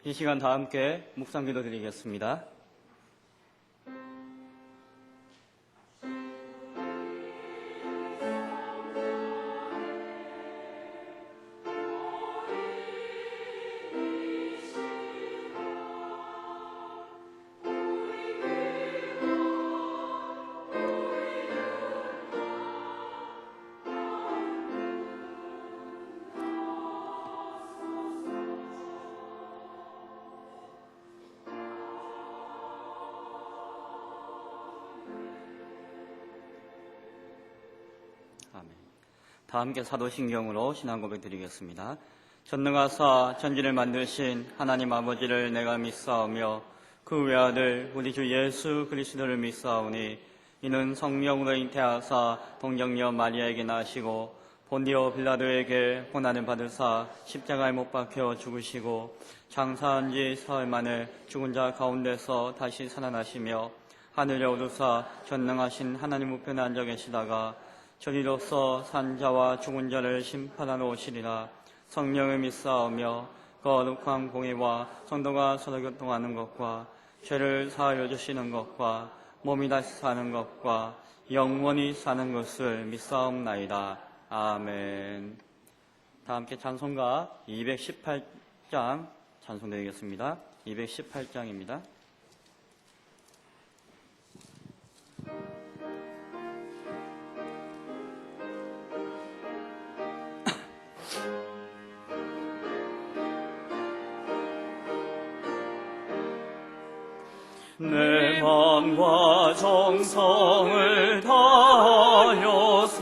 이 시간 다 함께 묵상기도 드리겠습니다. 아멘. 다 함께 사도신경으로 신앙 고백 드리겠습니다. 전능하사 천지를 만드신 하나님 아버지를 내가 믿사오며 그 외아들 우리 주 예수 그리스도를 믿사오니 이는 성령으로 잉태하사 동정녀 마리아에게 나시고 본디오 빌라도에게 고난을 받으사 십자가에 못 박혀 죽으시고 장사한 지 사흘 만에 죽은 자 가운데서 다시 살아나시며 하늘에 오르사 전능하신 하나님 우편에 앉아 계시다가 저리로서 산자와 죽은 자를 심판하러 오시리라. 성령을 믿사오며 거룩한 공의와 성도가 서로 교통하는 것과 죄를 사하여 주시는 것과 몸이 다시 사는 것과 영원히 사는 것을 믿사옵나이다. 아멘. 다 함께 찬송가 218장 찬송드리겠습니다. 218장입니다. 내 마음과 정성을 다하여서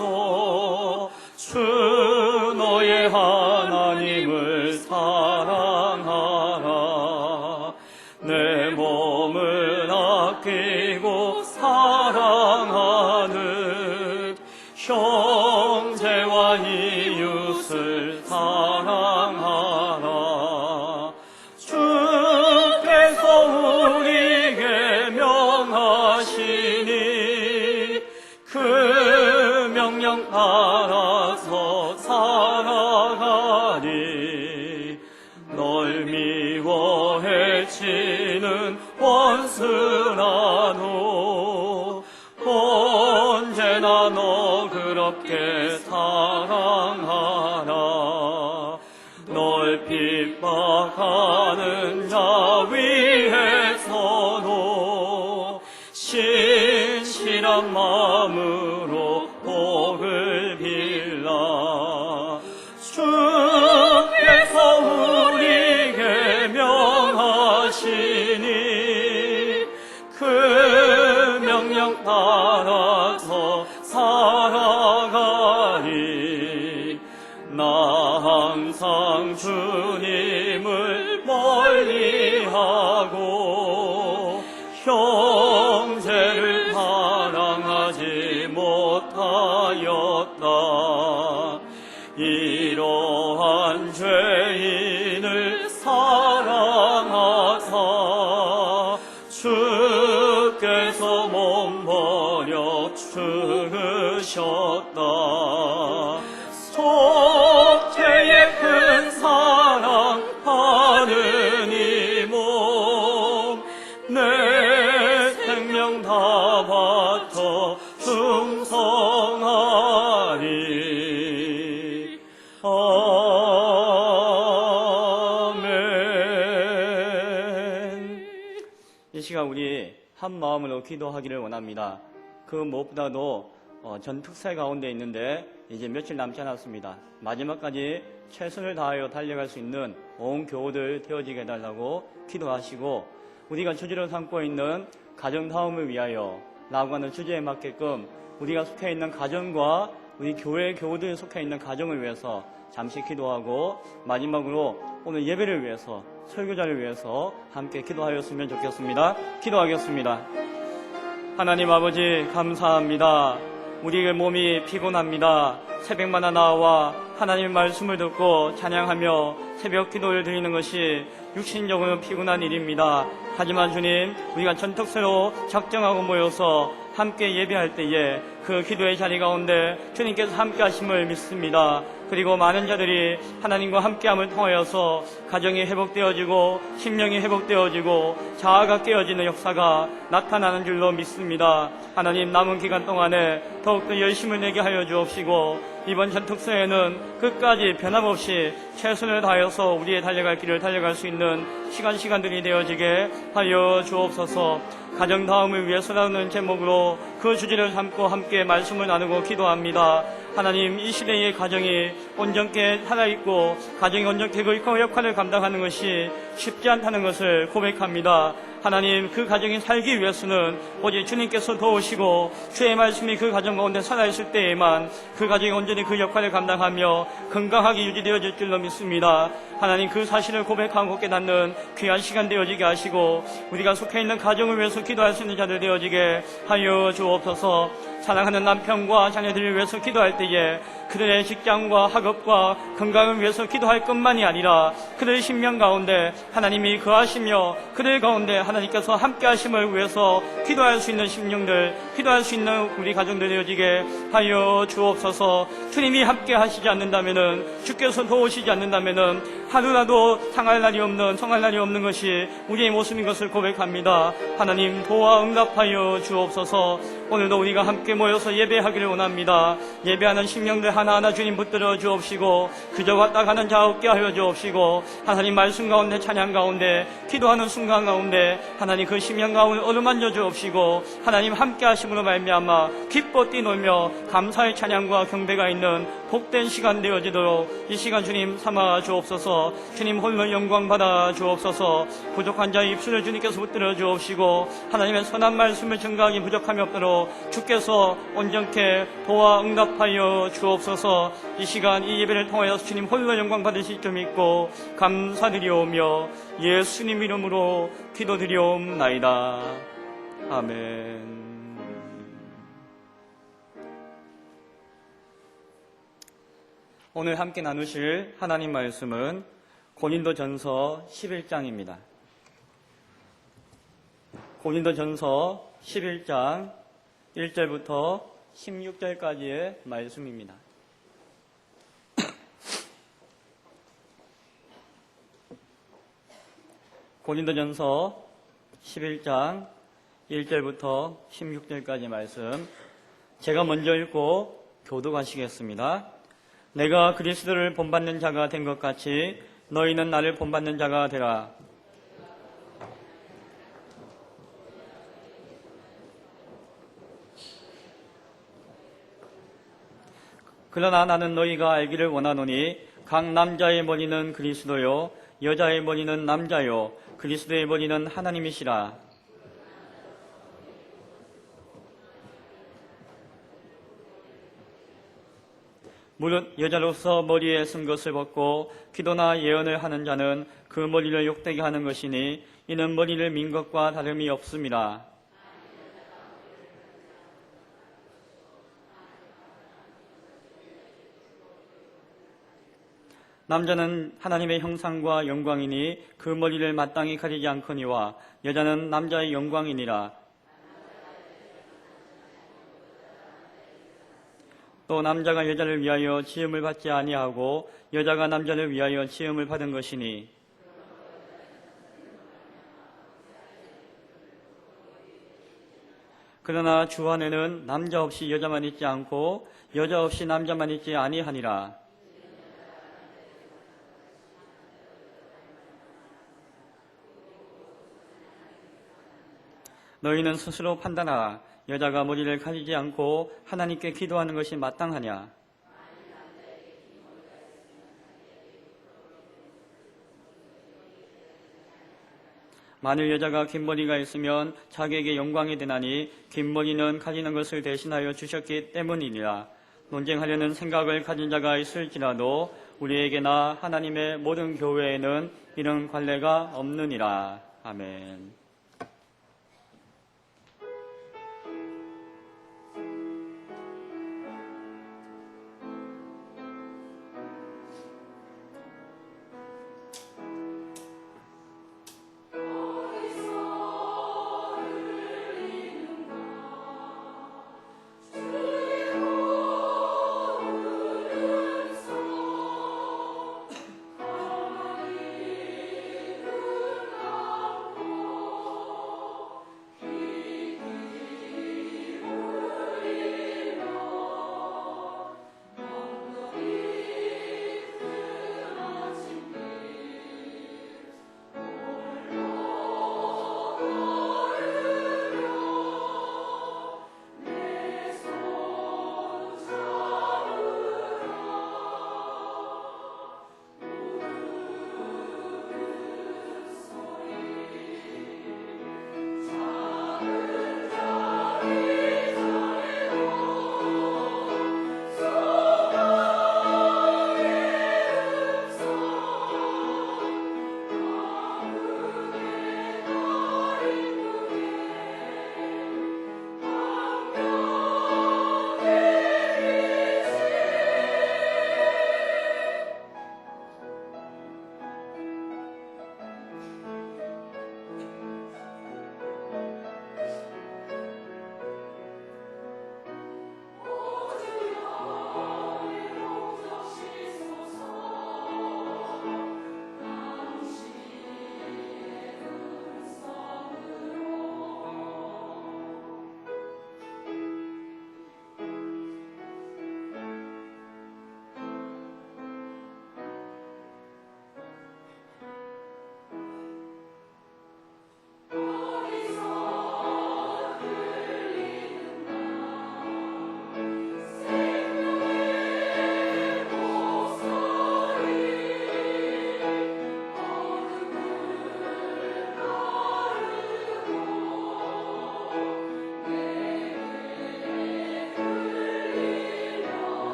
주 너의 하나님을 사랑하라. 내 몸을 아끼고 사랑하는 형제와 이웃을 사랑하라. 주께서 우리에게 명하시니 그 명령 따라서 살아가리. 널 미워 해치는 원수라도 언제나 너 그렇게 사랑하라. 널 핍박하는 자 위에서도 신실한 마음으로 복을 빌라. 주께서 우리에게 명하시니 그 명령 따라서 살아가리. 나 항상 주님을 멀리하고 형제를 사랑하지 못하였다. 이러한 죄인을 사랑하사 주께서 몸버려 죽으셨다. 속죄의 큰 사랑 받은 이 몸 내 생명 다 바쳐 충성하리. 아멘. 이 시간 우리 한 마음으로 기도하기를 원합니다. 그 무엇보다도 전 특세 가운데 있는데 이제 며칠 남지 않았습니다. 마지막까지 최선을 다하여 달려갈 수 있는 온 교우들 되어지게 해달라고 기도하시고, 우리가 주제로 삼고 있는 가정다움을 위하여 라고 하는 주제에 맞게끔 우리가 속해 있는 가정과 우리 교회 교우들이 속해 있는 가정을 위해서 잠시 기도하고, 마지막으로 오늘 예배를 위해서, 설교자를 위해서 함께 기도하였으면 좋겠습니다. 기도하겠습니다. 하나님 아버지 감사합니다. 우리의 몸이 피곤합니다. 새벽마다 나와 하나님의 말씀을 듣고 찬양하며 새벽 기도를 드리는 것이 육신적으로 피곤한 일입니다. 하지만 주님, 우리가 전턱새로 작정하고 모여서 함께 예배할 때에 그 기도의 자리 가운데 주님께서 함께 하심을 믿습니다. 그리고 많은 자들이 하나님과 함께함을 통하여서 가정이 회복되어지고 심령이 회복되어지고 자아가 깨어지는 역사가 나타나는 줄로 믿습니다. 하나님, 남은 기간 동안에 더욱더 열심을 내게 하여 주옵시고 이번 전특수에는 끝까지 변함없이 최선을 다해서 우리의 달려갈 길을 달려갈 수 있는 시간들이 되어지게 하여 주옵소서. 가정 다음을 위해서라는 제목으로 그 주제를 삼고 함께 말씀을 나누고 기도합니다. 하나님, 이 시대의 가정이 온전케 살아있고 가정이 온전케 그 역할을 감당하는 것이 쉽지 않다는 것을 고백합니다. 하나님, 그 가정이 살기 위해서는 오직 주님께서 도우시고 주의 말씀이 그 가정 가운데 살아있을 때에만 그 가정이 온전히 그 역할을 감당하며 건강하게 유지되어질 줄로 믿습니다. 하나님, 그 사실을 고백하고 깨닫는 귀한 시간 되어지게 하시고 우리가 속해 있는 가정을 위해서 기도할 수 있는 자들 되어지게 하여 주옵소서. 사랑하는 남편과 자녀들을 위해서 기도할 때에 그들의 직장과 학업과 건강을 위해서 기도할 것만이 아니라 그들의 심령 가운데 하나님이 거하시며 그들 가운데 하나님께서 함께 하심을 위해서 기도할 수 있는 심령들, 기도할 수 있는 우리 가정들 되어지게 하여 주옵소서. 주님이 함께 하시지 않는다면은, 주께서 도우시지 않는다면은 하루라도 성할 날이 없는 것이 우리의 모습인 것을 고백합니다. 하나님, 도와 응답하여 주옵소서. 오늘도 우리가 함께 모여서 예배하기를 원합니다. 예배하는 심령들 하나하나 주님 붙들어 주옵시고 그저 왔다 가는 자 없게 하여 주옵시고 하나님, 말씀 가운데 찬양 가운데 기도하는 순간 가운데 하나님 그 심령 가운데 어루만져 주옵시고 하나님 함께 하심으로 말미암아 기뻐 뛰놀며 감사의 찬양과 경배가 있는 복된 시간 되어지도록 이 시간 주님 삼아 주옵소서. 주님 홀로 영광 받아 주옵소서. 부족한 자의 입술을 주님께서 붙들어 주옵시고 하나님의 선한 말씀을 증거하기 부족함이 없도록 주께서 온전케 도와 응답하여 주옵소서. 이 시간 이 예배를 통하여 주님 홀로 영광 받으실 줄 믿고 감사드리오며 예수님 이름으로 기도드리옵나이다. 아멘. 오늘 함께 나누실 하나님 말씀은 고린도전서 11장입니다. 고린도전서 11장 1절부터 16절까지의 말씀입니다. 고린도전서 11장 1절부터 16절까지 말씀 제가 먼저 읽고 교독하시겠습니다. 내가 그리스도를 본받는 자가 된 것 같이 너희는 나를 본받는 자가 되라. 그러나 나는 너희가 알기를 원하노니 각 남자의 머리는 그리스도요 여자의 머리는 남자요 그리스도의 머리는 하나님이시라. 무릇 여자로서 머리에 쓴 것을 벗고 기도나 예언을 하는 자는 그 머리를 욕되게 하는 것이니 이는 머리를 민 것과 다름이 없음이라. 남자는 하나님의 형상과 영광이니 그 머리를 마땅히 가리지 않거니와 여자는 남자의 영광이니라. 또 남자가 여자를 위하여 지음을 받지 아니하고 여자가 남자를 위하여 지음을 받은 것이니 그러나 주 안에는 남자 없이 여자만 있지 않고 여자 없이 남자만 있지 아니하니라. 너희는 스스로 판단하라. 여자가 머리를 가리지 않고 하나님께 기도하는 것이 마땅하냐? 만일 여자가 긴 머리가 있으면 자기에게 영광이 되나니 긴 머리는 가리는 것을 대신하여 주셨기 때문이니라. 논쟁하려는 생각을 가진 자가 있을지라도 우리에게나 하나님의 모든 교회에는 이런 관례가 없느니라. 아멘.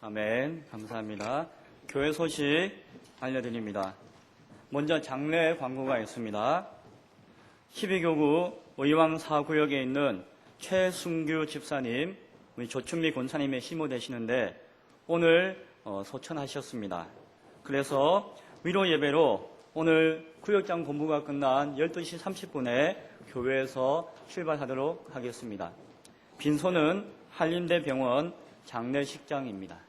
아멘. 감사합니다. 교회 소식 알려드립니다. 먼저 장례 광고가 있습니다. 12교구 의왕 4구역에 있는 최순규 집사님, 우리 조춘미 권사님의 시모 되시는데 오늘 소천하셨습니다. 그래서 위로 예배로 오늘 구역장 공부가 끝난 12시 30분에 교회에서 출발하도록 하겠습니다. 빈소는 한림대병원 장례식장입니다.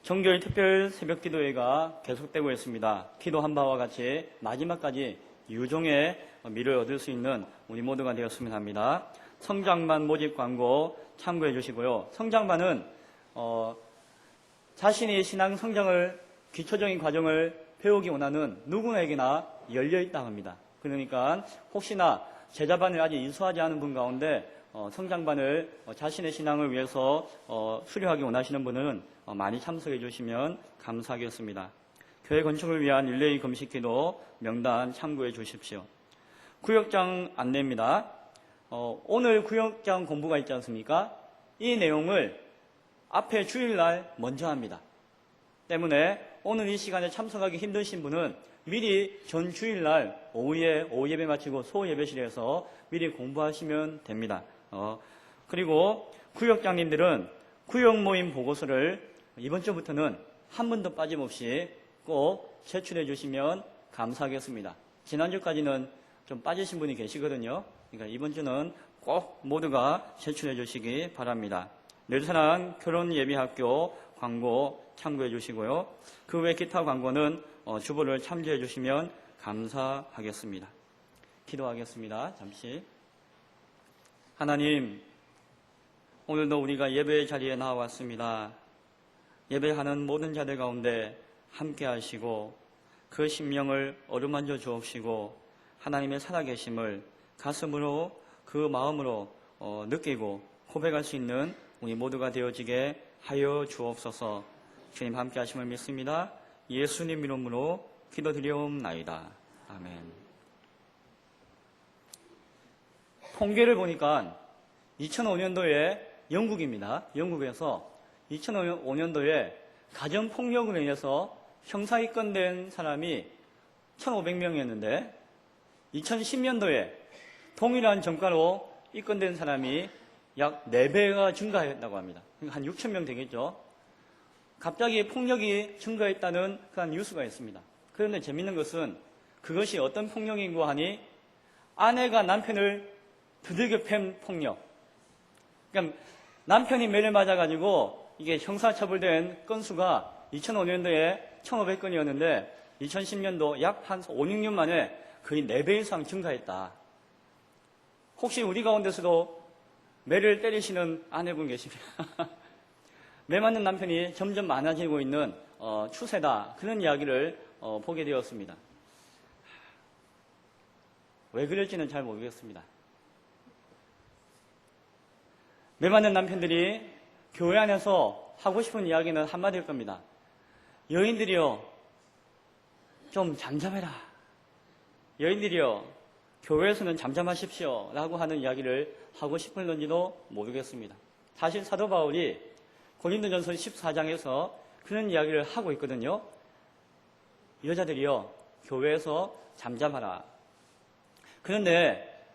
정교회 특별 새벽기도회가 계속되고 있습니다. 기도한 바와 같이 마지막까지 유종의 미를 얻을 수 있는 우리 모두가 되었으면 합니다. 성장반 모집 광고 참고해 주시고요. 성장반은 자신이 신앙 성장을 기초적인 과정을 배우기 원하는 누구에게나 열려있다 합니다. 그러니까 혹시나 제자반을 아직 인수하지 않은 분 가운데 성장반을 자신의 신앙을 위해서 수료하기 원하시는 분은 많이 참석해 주시면 감사하겠습니다. 교회 건축을 위한 릴레이 금식기도 명단 참고해 주십시오. 구역장 안내입니다. 오늘 구역장 공부가 있지 않습니까? 이 내용을 앞에 주일날 먼저 합니다. 때문에 오늘 이 시간에 참석하기 힘드신 분은 미리 전 주일날 오후에 오후 예배 마치고 소 예배실에서 미리 공부하시면 됩니다. 그리고 구역장님들은 구역 모임 보고서를 이번 주부터는 한 번도 빠짐없이 꼭 제출해 주시면 감사하겠습니다. 지난주까지는 좀 빠지신 분이 계시거든요. 그러니까 이번 주는 꼭 모두가 제출해 주시기 바랍니다. 늘사랑 결혼예비학교 광고 참고해 주시고요. 그 외 기타 광고는 주보를 참조해 주시면 감사하겠습니다. 기도하겠습니다. 잠시. 하나님, 오늘도 우리가 예배의 자리에 나와왔습니다. 예배하는 모든 자들 가운데 함께 하시고 그 심령을 어루만져 주옵시고 하나님의 살아계심을 가슴으로 그 마음으로 느끼고 고백할 수 있는 우리 모두가 되어지게 하여 주옵소서. 주님 함께 하심을 믿습니다. 예수님 이름으로 기도드리옵나이다. 아멘. 통계를 보니까 2005년도에 영국입니다. 영국에서 2005년도에 가정폭력으로 인해서 형사 입건된 사람이 1,500명이었는데 2010년도에 동일한 정가로 입건된 사람이 약 4배가 증가했다고 합니다. 한 6,000명 되겠죠. 갑자기 폭력이 증가했다는 그런 뉴스가 있습니다. 그런데 재밌는 것은 그것이 어떤 폭력인고 하니 아내가 남편을 두들겨 팬 폭력. 그러니까 남편이 매를 맞아가지고 이게 형사처벌된 건수가 2005년도에 1,500건이었는데 2010년도 약 한 5, 6년 만에 거의 4배 이상 증가했다. 혹시 우리 가운데서도 매를 때리시는 아내분 계십니까? 매 맞는 남편이 점점 많아지고 있는 추세다. 그런 이야기를 보게 되었습니다. 왜 그럴지는 잘 모르겠습니다. 매 맞는 남편들이 교회 안에서 하고 싶은 이야기는 한마디일 겁니다. 여인들이여, 좀 잠잠해라. 여인들이여, 교회에서는 잠잠하십시오. 라고 하는 이야기를 하고 싶을런지도 모르겠습니다. 사실 사도 바울이 고린도전서 14장에서 그런 이야기를 하고 있거든요. 여자들이여, 교회에서 잠잠하라. 그런데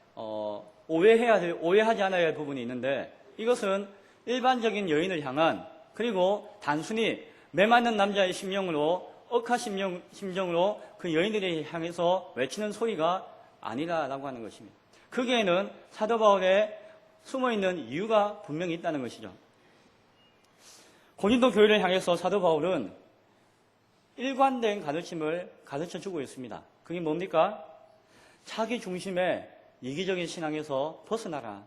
오해하지 않아야 할 부분이 있는데 이것은 일반적인 여인을 향한 그리고 단순히 매 맞는 남자의 심령으로 억하 심정으로 그 여인들을 향해서 외치는 소리가 아니라라고 하는 것입니다. 거기에는 사도 바울의 숨어있는 이유가 분명히 있다는 것이죠. 고린도 교회를 향해서 사도 바울은 일관된 가르침을 가르쳐주고 있습니다. 그게 뭡니까? 자기 중심의 이기적인 신앙에서 벗어나라.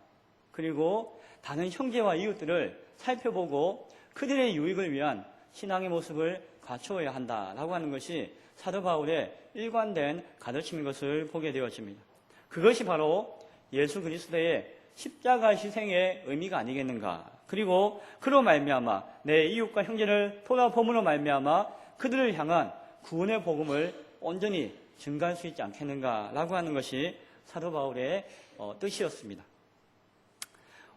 그리고 다른 형제와 이웃들을 살펴보고 그들의 유익을 위한 신앙의 모습을 갖추어야 한다라고 하는 것이 사도 바울의 일관된 가르침인 것을 보게 되어집니다. 그것이 바로 예수 그리스도의 십자가 희생의 의미가 아니겠는가. 그리고 그로 말미암아 내 이웃과 형제를 돌아봄으로 말미암아 그들을 향한 구원의 복음을 온전히 증가할 수 있지 않겠는가라고 하는 것이 사도 바울의 뜻이었습니다.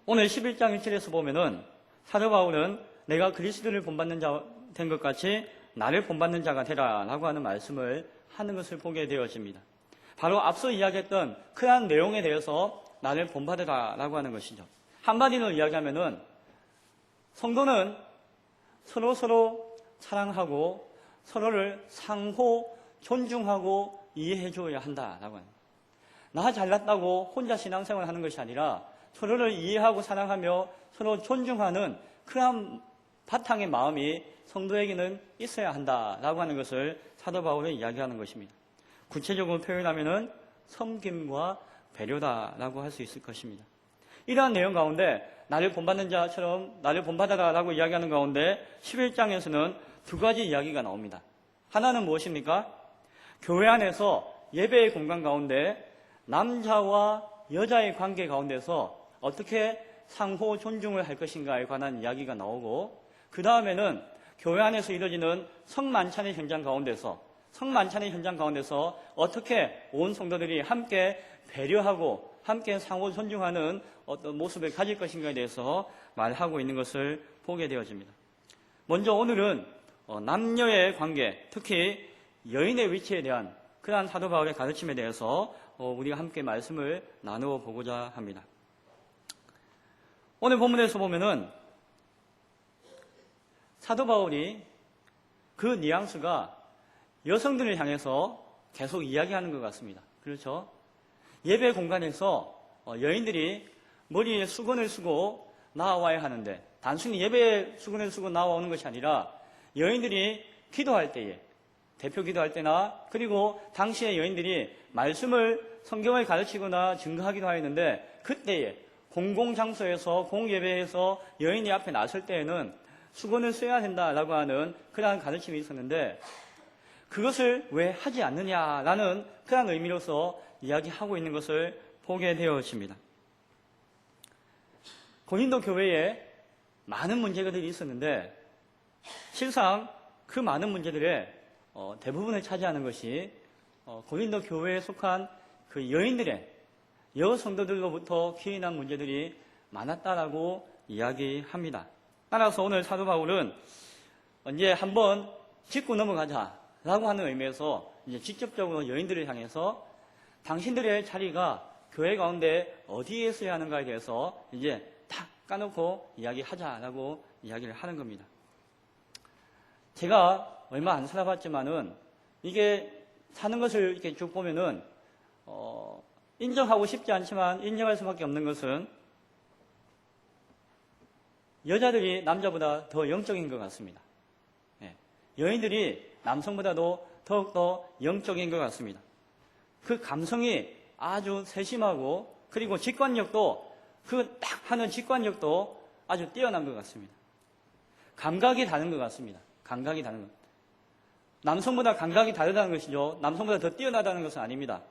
오늘 11장 1절에서 보면은 사도 바울은 내가 그리스도를 본받는 자 된 것 같이 나를 본받는 자가 되라 라고 하는 말씀을 하는 것을 보게 되어집니다. 바로 앞서 이야기했던 그러한 내용에 대해서 나를 본받으라 라고 하는 것이죠. 한마디로 이야기하면은 성도는 서로 사랑하고 서로를 상호 존중하고 이해해줘야 한다라고 합니다. 나 잘났다고 혼자 신앙생활을 하는 것이 아니라 서로를 이해하고 사랑하며 서로 존중하는 그러한 바탕의 마음이 성도에게는 있어야 한다라고 하는 것을 사도 바울이 이야기하는 것입니다. 구체적으로 표현하면은 섬김과 배려다라고 할 수 있을 것입니다. 이러한 내용 가운데 나를 본받는 자처럼 나를 본받아라라고 이야기하는 가운데 11장에서는 두 가지 이야기가 나옵니다. 하나는 무엇입니까? 교회 안에서 예배의 공간 가운데 남자와 여자의 관계 가운데서 어떻게 상호 존중을 할 것인가에 관한 이야기가 나오고, 그 다음에는 교회 안에서 이루어지는 성만찬의 현장 가운데서 어떻게 온 성도들이 함께 배려하고 함께 상호 존중하는 어떤 모습을 가질 것인가에 대해서 말하고 있는 것을 보게 되어집니다. 먼저 오늘은 남녀의 관계, 특히 여인의 위치에 대한 그러한 사도 바울의 가르침에 대해서 우리가 함께 말씀을 나누어 보고자 합니다. 오늘 본문에서 보면은 사도 바울이 그 뉘앙스가 여성들을 향해서 계속 이야기하는 것 같습니다. 그렇죠? 예배 공간에서 여인들이 머리에 수건을 쓰고 나와야 하는데, 단순히 예배 수건을 쓰고 나오는 것이 아니라 여인들이 기도할 때에, 대표 기도할 때나, 그리고 당시에 여인들이 말씀을 성경을 가르치거나 증거하기도 하였는데, 그때에 공공장소에서 공예배에서 여인이 앞에 나설 때에는 수건을 써야 된다라고 하는 그러한 가르침이 있었는데, 그것을 왜 하지 않느냐라는 그런 의미로서 이야기하고 있는 것을 보게 되어집니다. 고린도 교회에 많은 문제들이 있었는데, 실상 그 많은 문제들의 대부분을 차지하는 것이 고린도 교회에 속한 그 여인들의 여성도들로부터 기인한 문제들이 많았다라고 이야기합니다. 따라서 오늘 사도 바울은 이제 한번 짚고 넘어가자라고 하는 의미에서 이제 직접적으로 여인들을 향해서 당신들의 자리가 교회 가운데 어디에 있어야 하는가에 대해서 이제 딱 까놓고 이야기하자라고 이야기를 하는 겁니다. 제가 얼마 안 살아봤지만은 이게 사는 것을 이렇게 쭉 보면은 인정하고 싶지 않지만 인정할 수밖에 없는 것은 여자들이 남자보다 더 영적인 것 같습니다. 여인들이 남성보다도 더욱더 영적인 것 같습니다. 그 감성이 아주 세심하고, 그리고 직관력도, 그 딱 하는 직관력도 아주 뛰어난 것 같습니다. 감각이 다른 것 같습니다. 감각이 다른 것. 남성보다 감각이 다르다는 것이죠. 남성보다 더 뛰어나다는 것은 아닙니다.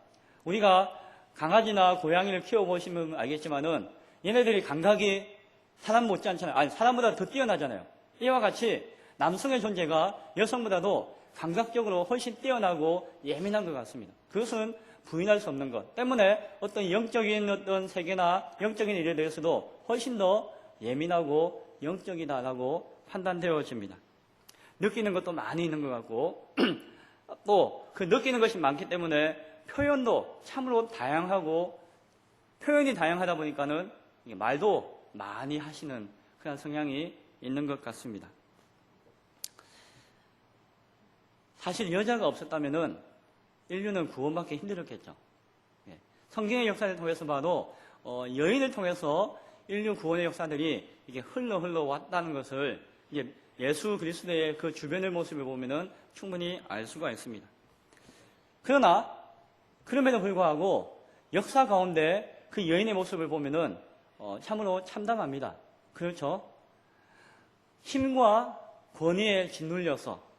우리가 강아지나 고양이를 키워보시면 알겠지만은 얘네들이 감각이 사람 못지않잖아요. 아니, 사람보다 더 뛰어나잖아요. 이와 같이 남성의 존재가 여성보다도 감각적으로 훨씬 뛰어나고 예민한 것 같습니다. 그것은 부인할 수 없는 것 때문에 어떤 영적인 어떤 세계나 영적인 일에 대해서도 훨씬 더 예민하고 영적이다라고 판단되어집니다. 느끼는 것도 많이 있는 것 같고, 또 그 느끼는 것이 많기 때문에 표현도 참으로 다양하고, 표현이 다양하다 보니까는 말도 많이 하시는 그런 성향이 있는 것 같습니다. 사실 여자가 없었다면은 인류는 구원받기 힘들었겠죠. 성경의 역사를 통해서 봐도 여인을 통해서 인류 구원의 역사들이 이게 흘러 왔다는 것을 이제 예수 그리스도의 그 주변의 모습을 보면은 충분히 알 수가 있습니다. 그러나 그럼에도 불구하고 역사 가운데 그 여인의 모습을 보면은 참으로 참담합니다. 그렇죠? 힘과 권위에 짓눌려서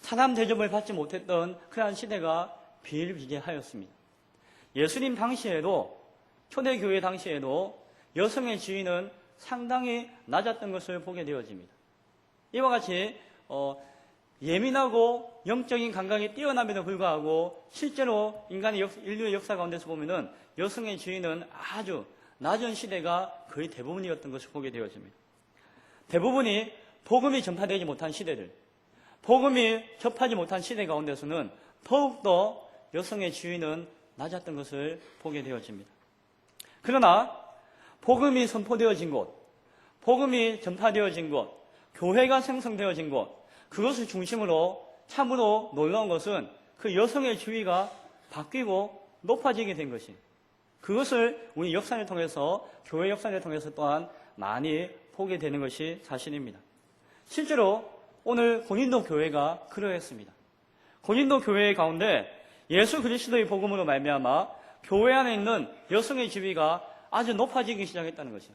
사람 대접을 받지 못했던 그러한 시대가 비일비재하였습니다. 예수님 당시에도, 초대교회 당시에도 여성의 지위는 상당히 낮았던 것을 보게 되어집니다. 이와 같이 예민하고 영적인 감각이 뛰어남에도 불구하고 실제로 인류의 역사 가운데서 보면은 여성의 지위는 아주 낮은 시대가 거의 대부분이었던 것을 보게 되어집니다. 대부분이 복음이 전파되지 못한 시대들, 복음이 접하지 못한 시대 가운데서는 더욱더 여성의 지위는 낮았던 것을 보게 되어집니다. 그러나 복음이 선포되어진 곳, 복음이 전파되어진 곳, 교회가 생성되어진 곳, 그것을 중심으로 참으로 놀라운 것은 그 여성의 지위가 바뀌고 높아지게 된 것이, 그것을 우리 역사를 통해서, 교회 역사를 통해서 또한 많이 보게 되는 것이 사실입니다. 실제로 오늘 고린도 교회가 그러했습니다. 고린도 교회 가운데 예수 그리스도의 복음으로 말미암아 교회 안에 있는 여성의 지위가 아주 높아지기 시작했다는 것이죠.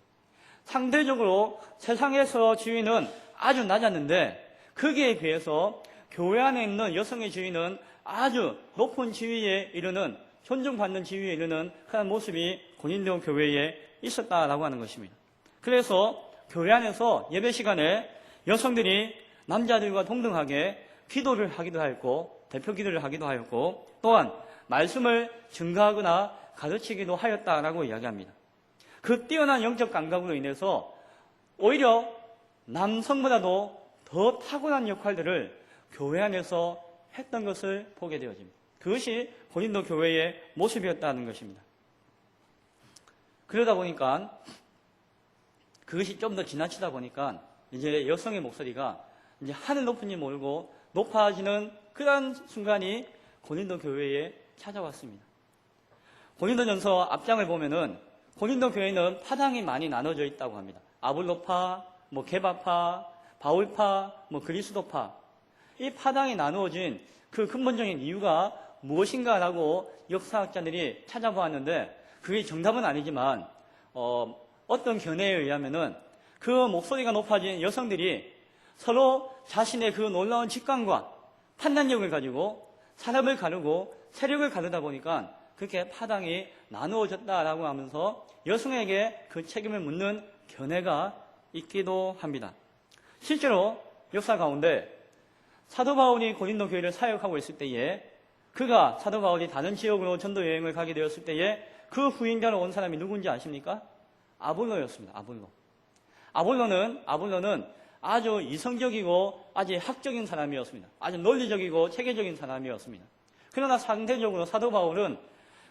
상대적으로 세상에서 지위는 아주 낮았는데 거기에 비해서 교회 안에 있는 여성의 지위는 아주 높은 지위에 이르는, 존중받는 지위에 이르는 그런 모습이 고린도 교회에 있었다라고 하는 것입니다. 그래서 교회 안에서 예배 시간에 여성들이 남자들과 동등하게 기도를 하기도 하였고, 대표 기도를 하기도 하였고, 또한 말씀을 증거하거나 가르치기도 하였다라고 이야기합니다. 그 뛰어난 영적 감각으로 인해서 오히려 남성보다도 더 타고난 역할들을 교회 안에서 했던 것을 보게 되어집니다. 그것이 고린도 교회의 모습이었다는 것입니다. 그러다 보니까 그것이 좀 더 지나치다 보니까 이제 여성의 목소리가 이제 하늘 높은지 모르고 높아지는 그런 순간이 고린도 교회에 찾아왔습니다. 고린도전서 앞장을 보면은 고린도 교회는 파당이 많이 나눠져 있다고 합니다. 아볼로파, 게바파, 바울파, 그리스도파. 이 파당이 나누어진 그 근본적인 이유가 무엇인가라고 역사학자들이 찾아보았는데 그게 정답은 아니지만 어떤 견해에 의하면은 그 목소리가 높아진 여성들이 서로 자신의 그 놀라운 직감과 판단력을 가지고 사람을 가르고 세력을 가르다 보니까 그렇게 파당이 나누어졌다라고 하면서 여성에게 그 책임을 묻는 견해가 있기도 합니다. 실제로 역사 가운데 사도 바울이 고린도 교회를 사역하고 있을 때에, 그가 사도 바울이 다른 지역으로 전도 여행을 가게 되었을 때에 그 후임자로 온 사람이 누군지 아십니까? 아볼로였습니다. 아볼로는 아주 이성적이고 아주 학적인 사람이었습니다. 아주 논리적이고 체계적인 사람이었습니다. 그러나 상대적으로 사도 바울은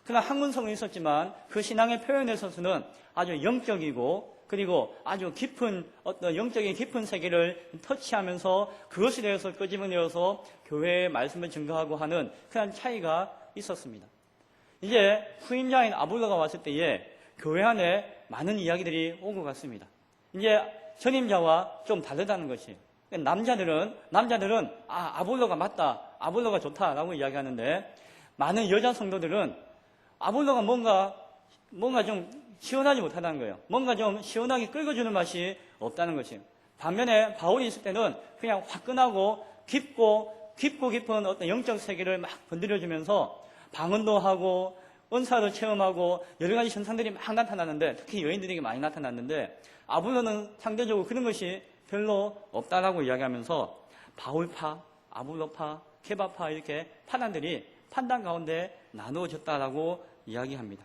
그러나 학문성은 있었지만 그 신앙의 표현에 있어서는 아주 영적이고 그리고 아주 깊은 어떤 영적인 깊은 세계를 터치하면서 그것에 대해서 끄집어내어서 교회의 말씀을 증거하고 하는 그런 차이가 있었습니다. 이제 후임자인 아볼로가 왔을 때에 교회 안에 많은 이야기들이 오고 갔습니다. 이제 전임자와 좀 다르다는 것이에요. 남자들은 아볼로가 맞다, 아볼로가 좋다라고 이야기하는데 많은 여자 성도들은 아볼로가 뭔가 좀 시원하지 못하다는 거예요. 뭔가 좀 시원하게 끓여주는 맛이 없다는 것이에요. 반면에 바울이 있을 때는 그냥 화끈하고 깊은 어떤 영적 세계를 막 건드려주면서 방언도 하고 은사도 체험하고 여러 가지 현상들이 막 나타나는데, 특히 여인들에게 많이 나타났는데 아볼로는 상대적으로 그런 것이 별로 없다라고 이야기하면서 바울파, 아볼로파, 케바파 이렇게 파단들이 판단 가운데 나누어졌다라고 이야기합니다.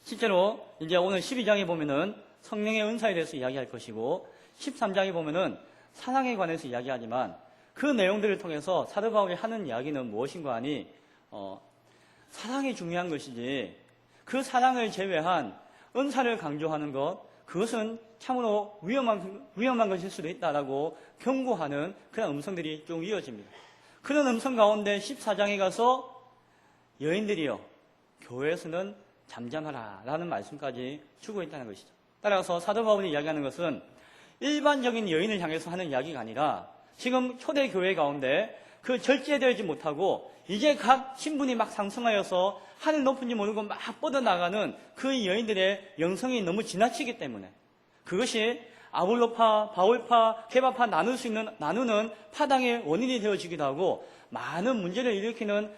실제로 이제 오늘 12장에 보면은 성령의 은사에 대해서 이야기할 것이고 13장에 보면은 사랑에 관해서 이야기하지만 그 내용들을 통해서 사도 바울이 하는 이야기는 무엇인가 하니 사랑이 중요한 것이지 그 사랑을 제외한 은사를 강조하는 것, 그것은 참으로 위험한 것일 수도 있다라고 경고하는 그런 음성들이 쭉 이어집니다. 그런 음성 가운데 14장에 가서 여인들이여 교회에서는 잠잠하라 라는 말씀까지 주고 있다는 것이죠. 따라서 사도 바울이 이야기하는 것은 일반적인 여인을 향해서 하는 이야기가 아니라 지금 초대 교회 가운데 그 절제되지 못하고 이제 각 신분이 막 상승하여서 하늘 높은지 모르고 막 뻗어나가는 그 여인들의 영성이 너무 지나치기 때문에 그것이 아볼로파, 바울파, 케바파 나누는 파당의 원인이 되어지기도 하고 많은 문제를 일으키는,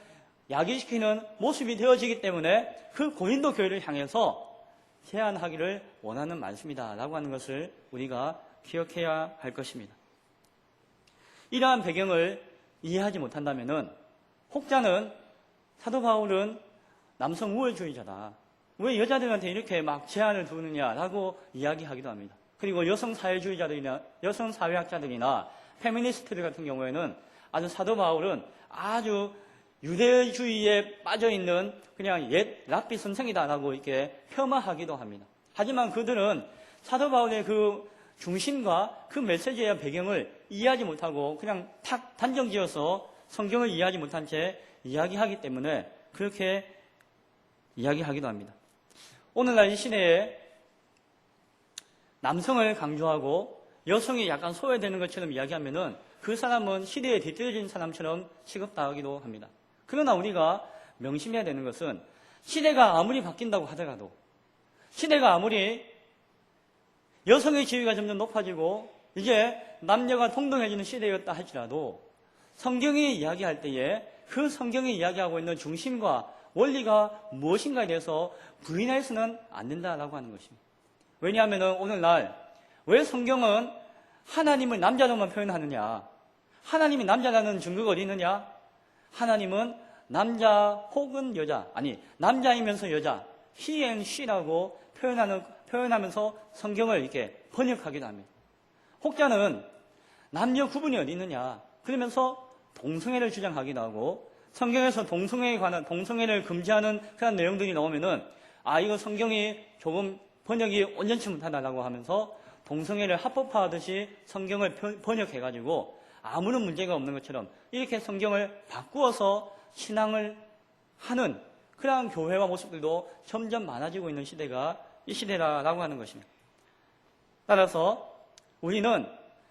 야기시키는 모습이 되어지기 때문에 그 고린도 교회를 향해서 제안하기를 원하는 말씀이다라고 하는 것을 우리가 기억해야 할 것입니다. 이러한 배경을 이해하지 못한다면은 혹자는 사도 바울은 남성 우월주의자다, 왜 여자들한테 이렇게 막 제한을 두느냐라고 이야기하기도 합니다. 그리고 여성사회주의자들이나 여성사회학자들이나 페미니스트들 같은 경우에는 아주 사도 바울은 아주 유대주의에 빠져있는 그냥 옛 랍비 선생이다라고 이렇게 폄하하기도 합니다. 하지만 그들은 사도 바울의 그 중심과 그 메시지의 배경을 이해하지 못하고 그냥 탁 단정지어서 성경을 이해하지 못한 채 이야기하기 때문에 그렇게 이야기하기도 합니다. 오늘날 이 시대에 남성을 강조하고 여성이 약간 소외되는 것처럼 이야기하면은 그 사람은 시대에 뒤떨어진 사람처럼 취급당하기도 합니다. 그러나 우리가 명심해야 되는 것은 시대가 아무리 바뀐다고 하더라도 시대가 아무리 여성의 지위가 점점 높아지고 이제 남녀가 동등해지는 시대였다 할지라도 성경이 이야기할 때에 그 성경이 이야기하고 있는 중심과 원리가 무엇인가에 대해서 부인해서는 안 된다라고 하는 것입니다. 왜냐하면 오늘날 왜 성경은 하나님을 남자로만 표현하느냐? 하나님이 남자라는 증거가 어디 있느냐? 하나님은 남자 혹은 여자, 아니 남자이면서 여자, he and she라고 표현하면서 성경을 이렇게 번역하기도 합니다. 혹자는 남녀 구분이 어디 있느냐? 그러면서 동성애를 주장하기도 하고 성경에서 동성애에 관한 동성애를 금지하는 그런 내용들이 나오면은 이거 성경이 조금 번역이 온전치 못하다라고 하면서 동성애를 합법화하듯이 성경을 번역해가지고 아무런 문제가 없는 것처럼 이렇게 성경을 바꾸어서 신앙을 하는 그러한 교회와 모습들도 점점 많아지고 있는 시대가 이 시대라고 하는 것입니다. 따라서 우리는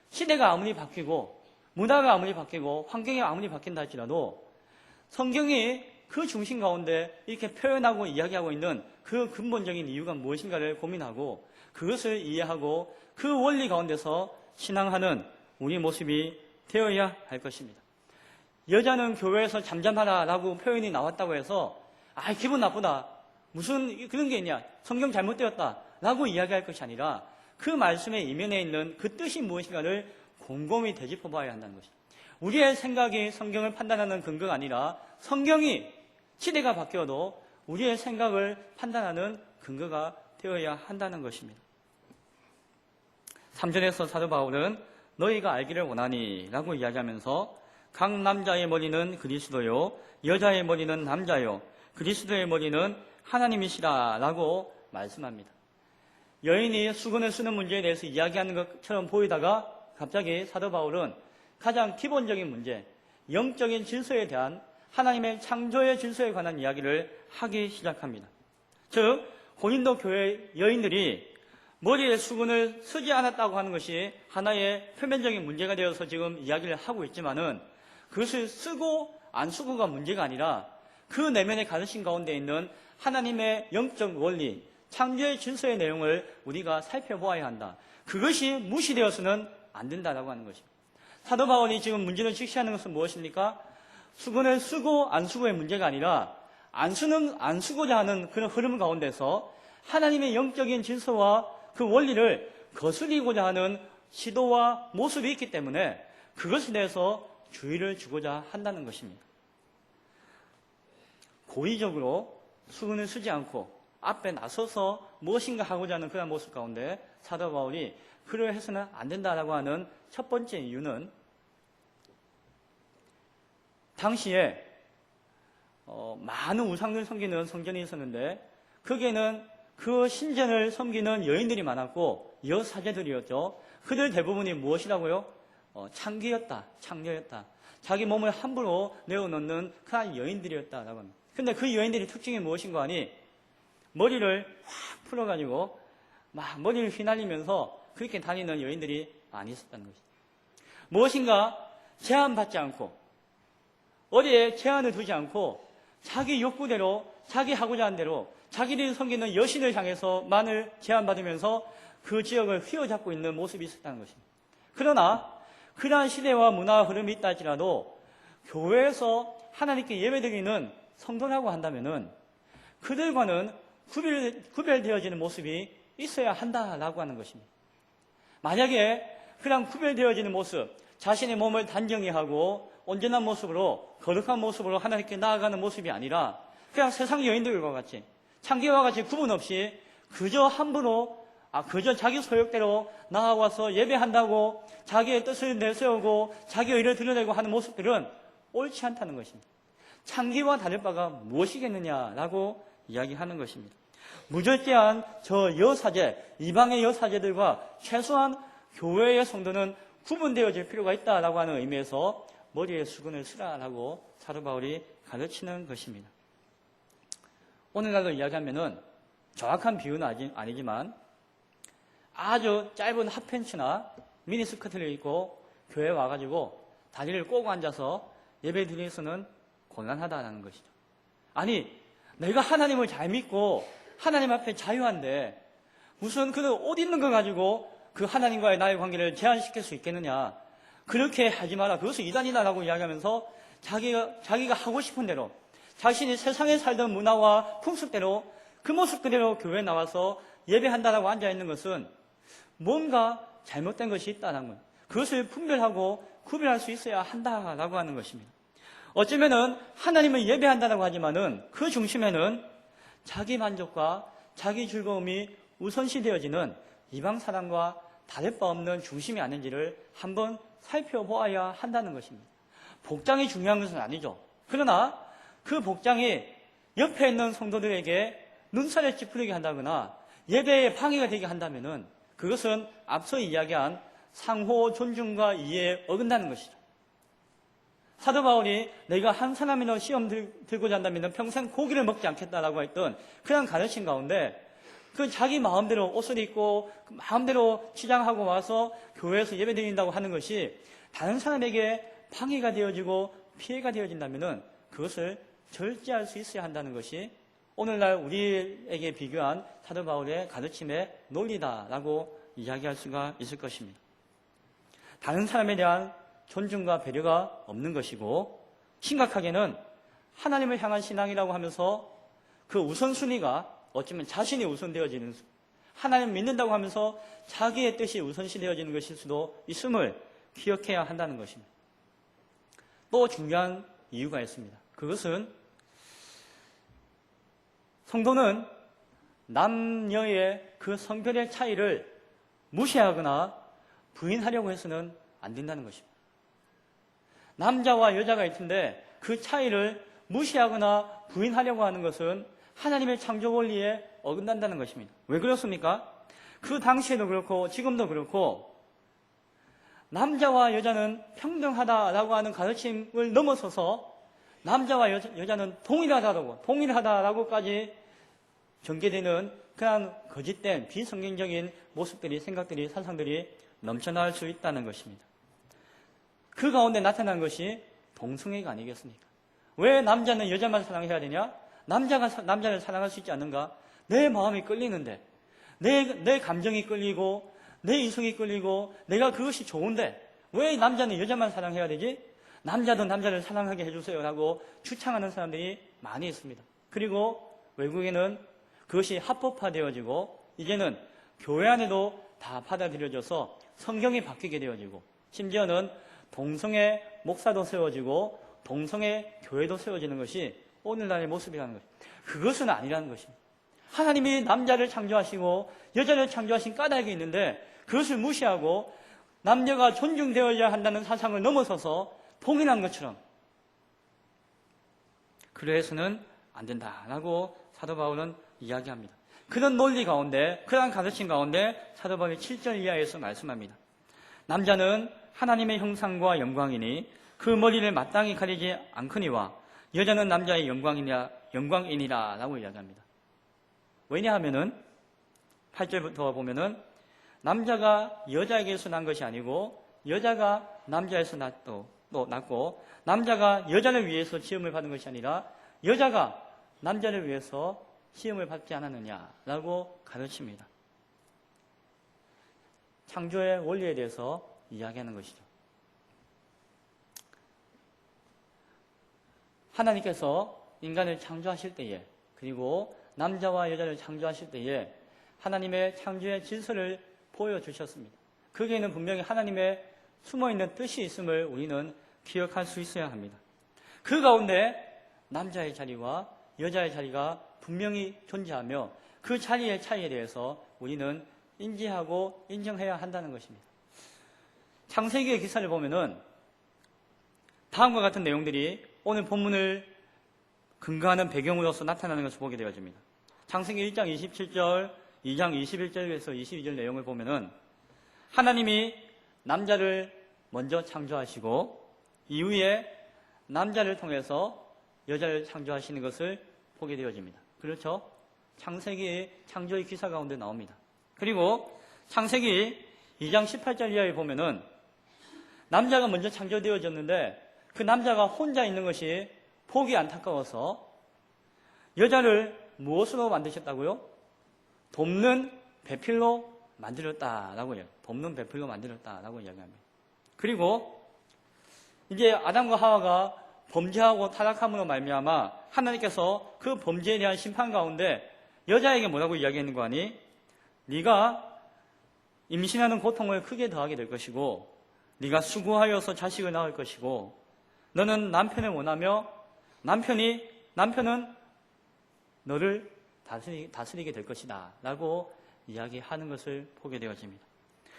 시대가 아무리 바뀌고 문화가 아무리 바뀌고 환경이 아무리 바뀐다 할지라도 성경이 그 중심 가운데 이렇게 표현하고 이야기하고 있는 그 근본적인 이유가 무엇인가를 고민하고 그것을 이해하고 그 원리 가운데서 신앙하는 우리 모습이 되어야 할 것입니다. 여자는 교회에서 잠잠하라라고 표현이 나왔다고 해서 기분 나쁘다. 무슨 그런 게 있냐. 성경 잘못되었다. 라고 이야기할 것이 아니라 그 말씀의 이면에 있는 그 뜻이 무엇인가를 곰곰이 되짚어 봐야 한다는 것입니다. 우리의 생각이 성경을 판단하는 근거가 아니라 성경이 시대가 바뀌어도 우리의 생각을 판단하는 근거가 되어야 한다는 것입니다. 3절에서 사도 바울은 너희가 알기를 원하니 라고 이야기하면서 각 남자의 머리는 그리스도요 여자의 머리는 남자요 그리스도의 머리는 하나님이시라 라고 말씀합니다. 여인이 수건을 쓰는 문제에 대해서 이야기하는 것처럼 보이다가 갑자기 사도 바울은 가장 기본적인 문제, 영적인 질서에 대한 하나님의 창조의 질서에 관한 이야기를 하기 시작합니다. 즉 고린도 교회 여인들이 머리에 수건을 쓰지 않았다고 하는 것이 하나의 표면적인 문제가 되어서 지금 이야기를 하고 있지만은 그것을 쓰고 안 쓰고가 문제가 아니라 그 내면의 가르침 가운데 있는 하나님의 영적 원리, 창조의 질서의 내용을 우리가 살펴보아야 한다. 그것이 무시되어서는 안 된다라고 하는 것입니다. 사도 바울이 지금 문제를 직시하는 것은 무엇입니까? 수건을 쓰고 안 쓰고의 문제가 아니라 안 쓰고자 하는 그런 흐름 가운데서 하나님의 영적인 질서와 그 원리를 거스리고자 하는 시도와 모습이 있기 때문에 그것에 대해서 주의를 주고자 한다는 것입니다. 고의적으로 수건을 쓰지 않고 앞에 나서서 무엇인가 하고자 하는 그런 모습 가운데 사도 바울이 그러해서는 안 된다라고 하는 첫 번째 이유는 당시에 많은 우상을 섬기는 성전이 있었는데 거기에는 그 신전을 섬기는 여인들이 많았고 여사제들이었죠. 그들 대부분이 무엇이라고요? 창녀였다. 자기 몸을 함부로 내어놓는 그런 여인들이었다라고 합니다. 근데 그 여인들의 특징이 무엇인가 하니 머리를 확 풀어가지고 막 머리를 휘날리면서 그렇게 다니는 여인들이 많이 있었다는 것이죠. 무엇인가 제한받지 않고 어디에 제한을 두지 않고 자기 욕구대로 자기 하고자 하는 대로 자기들이 섬기는 여신을 향해서만을 제한받으면서 그 지역을 휘어잡고 있는 모습이 있었다는 것입니다. 그러나 그러한 시대와 문화 흐름이 있다 할지라도 교회에서 하나님께 예배드리는 성도라고 한다면은 그들과는 구별되어지는 모습이 있어야 한다라고 하는 것입니다. 만약에 그냥 구별되어지는 모습, 자신의 몸을 단정히 하고 온전한 모습으로 거룩한 모습으로 하나님께 나아가는 모습이 아니라 그냥 세상 여인들과 같이 창기와 같이 구분 없이 그저 함부로 그저 자기 소욕대로 나와서 예배한다고 자기의 뜻을 내세우고 자기의 의를 드러내고 하는 모습들은 옳지 않다는 것입니다. 창기와 다를 바가 무엇이겠느냐라고 이야기하는 것입니다. 무절제한 저 여사제, 이방의 여사제들과 최소한 교회의 성도는 구분되어질 필요가 있다라고 하는 의미에서 머리에 수건을 쓰라라고 사도 바울이 가르치는 것입니다. 오늘날로 이야기하면은 정확한 비유는 아니지만 아주 짧은 핫팬츠나 미니스커트를 입고 교회에 와가지고 다리를 꼬고 앉아서 예배 드리기에서는 곤란하다는 것이죠. 아니, 내가 하나님을 잘 믿고 하나님 앞에 자유한데 무슨 그 옷 입는 거 가지고 그 하나님과의 나의 관계를 제한시킬 수 있겠느냐. 그렇게 하지 마라. 그것은 이단이다라고 이야기하면서 자기가 하고 싶은 대로 자신이 세상에 살던 문화와 풍습대로 그 모습 그대로 교회에 나와서 예배한다라고 앉아있는 것은 뭔가 잘못된 것이 있다는 거예요. 그것을 분별하고 구별할 수 있어야 한다라고 하는 것입니다. 어쩌면은 하나님을 예배한다라고 하지만은 그 중심에는 자기 만족과 자기 즐거움이 우선시 되어지는 이방 사람과 다를 바 없는 중심이 아닌지를 한번 살펴보아야 한다는 것입니다. 복장이 중요한 것은 아니죠. 그러나 그 복장이 옆에 있는 성도들에게 눈살을 찌푸리게 한다거나 예배에 방해가 되게 한다면은 그것은 앞서 이야기한 상호 존중과 이해에 어긋나는 것이죠. 사도 바울이 내가 한 사람이나 시험 들고자 한다면 평생 고기를 먹지 않겠다라고 했던 그런 가르침 가운데 그 자기 마음대로 옷을 입고 마음대로 치장하고 와서 교회에서 예배 드린다고 하는 것이 다른 사람에게 방해가 되어지고 피해가 되어진다면 그것을 절제할 수 있어야 한다는 것이 오늘날 우리에게 비교한 사도 바울의 가르침의 논리다라고 이야기할 수가 있을 것입니다. 다른 사람에 대한 존중과 배려가 없는 것이고 심각하게는 하나님을 향한 신앙이라고 하면서 그 우선순위가 어쩌면 자신이 우선되어지는 하나님 믿는다고 하면서 자기의 뜻이 우선시 되어지는 것일 수도 있음을 기억해야 한다는 것입니다. 또 중요한 이유가 있습니다. 그것은 성도는 남녀의 그 성별의 차이를 무시하거나 부인하려고 해서는 안 된다는 것입니다. 남자와 여자가 있는데 그 차이를 무시하거나 부인하려고 하는 것은 하나님의 창조 원리에 어긋난다는 것입니다. 왜 그렇습니까? 그 당시에도 그렇고 지금도 그렇고 남자와 여자는 평등하다라고 하는 가르침을 넘어서서 남자와 여자는 동일하다라고까지 전개되는 그런 거짓된 비성경적인 모습들이 생각들이 사상들이 넘쳐날 수 있다는 것입니다. 그 가운데 나타난 것이 동성애가 아니겠습니까? 왜 남자는 여자만 사랑해야 되냐? 남자가 남자를 사랑할 수 있지 않는가? 내 마음이 끌리는데 내 감정이 끌리고 내 이성이 끌리고 내가 그것이 좋은데 왜 남자는 여자만 사랑해야 되지? 남자도 남자를 사랑하게 해주세요 라고 주창하는 사람들이 많이 있습니다. 그리고 외국에는 그것이 합법화되어지고 이제는 교회 안에도 다 받아들여져서 성경이 바뀌게 되어지고 심지어는 동성애 목사도 세워지고 동성애 교회도 세워지는 것이 오늘날의 모습이라는 것입니다. 그것은 아니라는 것입니다. 하나님이 남자를 창조하시고 여자를 창조하신 까닭이 있는데 그것을 무시하고 남녀가 존중되어야 한다는 사상을 넘어서서 동일한 것처럼 그래서는 안 된다라고 사도 바울은 이야기합니다. 그런 논리 가운데 그런 가르침 가운데 사도 바울이 7절 이하에서 말씀합니다. 남자는 하나님의 형상과 영광이니 그 머리를 마땅히 가리지 않거니와 여자는 남자의 영광이니라 라고 이야기합니다. 왜냐하면은 8절부터 보면은 남자가 여자에게서 난 것이 아니고 여자가 남자에서 낳고 남자가 여자를 위해서 시험을 받은 것이 아니라 여자가 남자를 위해서 시험을 받지 않았느냐라고 가르칩니다. 창조의 원리에 대해서 이야기하는 것이죠. 하나님께서 인간을 창조하실 때에 그리고 남자와 여자를 창조하실 때에 하나님의 창조의 질서를 보여주셨습니다. 거기에는 분명히 하나님의 숨어있는 뜻이 있음을 우리는 기억할 수 있어야 합니다. 그 가운데 남자의 자리와 여자의 자리가 분명히 존재하며 그 자리의 차이에 대해서 우리는 인지하고 인정해야 한다는 것입니다. 창세기의 기사를 보면은 다음과 같은 내용들이 오늘 본문을 근거하는 배경으로서 나타나는 것을 보게 되어집니다. 창세기 1장 27절, 2장 21절에서 22절 내용을 보면은 하나님이 남자를 먼저 창조하시고 이후에 남자를 통해서 여자를 창조하시는 것을 보게 되어집니다. 그렇죠? 창세기의 창조의 기사 가운데 나옵니다. 그리고 창세기 2장 18절 이하에 보면은 남자가 먼저 창조되어졌는데 그 남자가 혼자 있는 것이 보기 안타까워서 여자를 무엇으로 만드셨다고요? 돕는 배필로 만들었다라고 해요. 돕는 배필로 만들었다라고 이야기합니다. 그리고 이제 아담과 하와가 범죄하고 타락함으로 말미암아 하나님께서 그 범죄에 대한 심판 가운데 여자에게 뭐라고 이야기했는 거 아니? 네가 임신하는 고통을 크게 더하게 될 것이고 네가 수고하여서 자식을 낳을 것이고 너는 남편을 원하며 남편은 너를 다스리게 될 것이다 라고 이야기하는 것을 보게 되어집니다.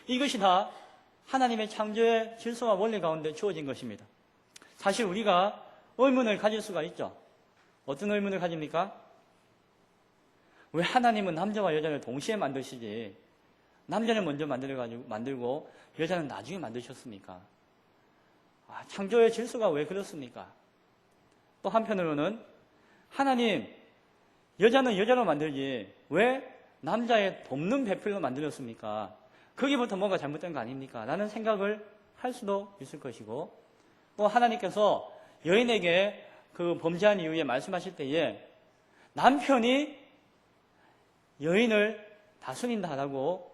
이것이 다 하나님의 창조의 질서와 원리 가운데 주어진 것입니다. 사실 우리가 의문을 가질 수가 있죠. 어떤 의문을 가집니까? 왜 하나님은 남자와 여자를 동시에 만드시지 남자를 먼저 만들고 여자는 나중에 만드셨습니까? 창조의 질서가 왜 그렇습니까? 또 한편으로는 하나님 여자는 여자로 만들지 왜 남자의 돕는 배필로 만들었습니까? 거기부터 뭔가 잘못된 거 아닙니까? 라는 생각을 할 수도 있을 것이고 또 하나님께서 여인에게 그 범죄한 이후에 말씀하실 때에 남편이 여인을 다스린다라고